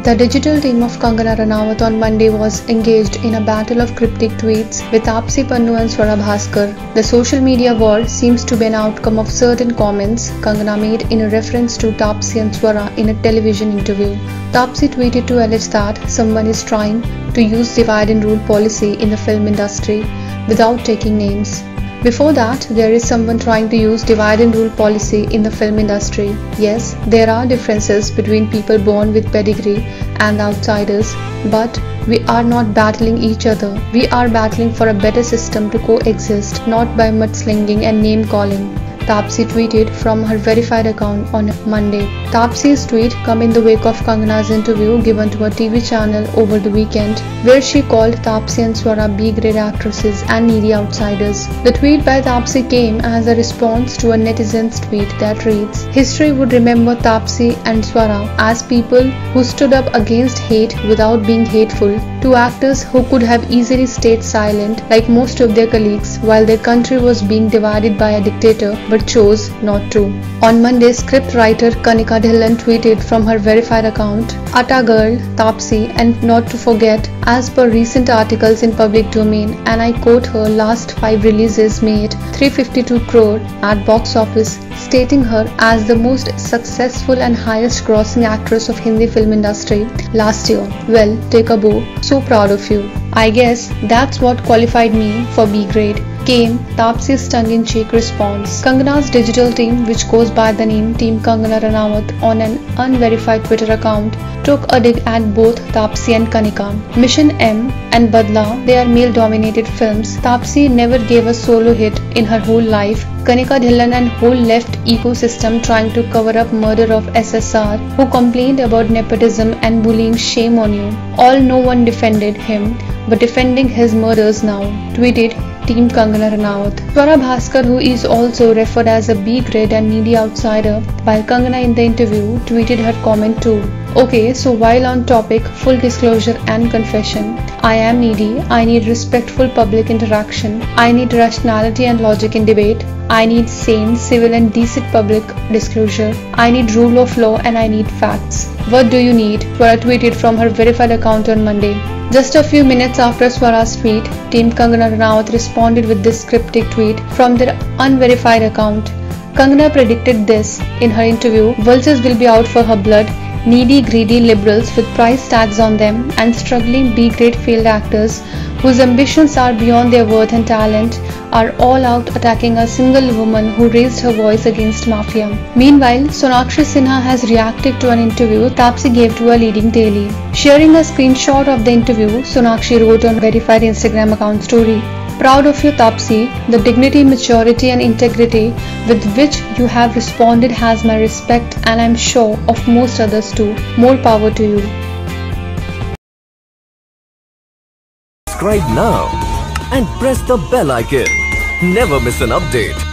The digital team of Kangana Ranaut on Monday was engaged in a battle of cryptic tweets with Taapsee Pannu and Swara Bhaskar. The social media war seems to be an outcome of certain comments Kangana made in a reference to Taapsee and Swara in a television interview. Taapsee tweeted to allege that someone is trying to use divide and rule policy in the film industry without taking names. Before that, there is someone trying to use divide and rule policy in the film industry. Yes, there are differences between people born with pedigree and outsiders, but we are not battling each other. We are battling for a better system to coexist, not by mudslinging and name calling. Taapsee tweeted from her verified account on Monday. Taapsee's tweet come in the wake of Kangana's interview given to a TV channel over the weekend, where she called Taapsee and Swara B-grade actresses and needy outsiders. The tweet by Taapsee came as a response to a netizen's tweet that reads, "History would remember Taapsee and Swara as people who stood up against hate without being hateful, two actors who could have easily stayed silent like most of their colleagues while their country was being divided by a dictator but chose not to." On Monday, script writer Kanika Dhillon tweeted from her verified account, "Atta girl, Taapsee, and not to forget, as per recent articles in public domain, and I quote her last 5 releases made 352 crore at box office, stating her as the most successful and highest grossing actress of Hindi film industry last year. Well, take a bow. So proud of you. I guess that's what qualified me for B grade," came Taapsee's tongue-in-cheek response. Kangana's digital team, which goes by the name Team Kangana Ranaut on an unverified Twitter account, took a dig at both Taapsee and Kanika. Mission M and Badla, they are male-dominated films. Taapsee never gave a solo hit in her whole life. Kanika Dhillon and whole left ecosystem trying to cover up murder of SSR, who complained about nepotism and bullying. Shame on you. All no one defended him, but defending his murders now, tweeted Team Kangana Ranaut. Swara Bhaskar, who is also referred as a B-grade and needy outsider, while Kangana in the interview tweeted her comment too. "Okay, so while on topic, full disclosure and confession. I am needy. I need respectful public interaction. I need rationality and logic in debate. I need sane, civil and decent public disclosure. I need rule of law and I need facts. What do you need?" Swara tweeted from her verified account on Monday. Just a few minutes after Swara's tweet, Team Kangana Ranaut responded with this cryptic tweet from their unverified account. Kangana predicted this in her interview: "Vultures will be out for her blood. Needy, greedy liberals with price tags on them and struggling B-grade failed actors whose ambitions are beyond their worth and talent are all out attacking a single woman who raised her voice against mafia." Meanwhile, Sonakshi Sinha has reacted to an interview Taapsee gave to a leading daily. Sharing a screenshot of the interview, Sonakshi wrote on verified Instagram account story, "Proud of you, Taapsee. The dignity, maturity and integrity with which you have responded has my respect, and I'm sure of most others too. More power to you." Subscribe now and press the bell icon. Never miss an update.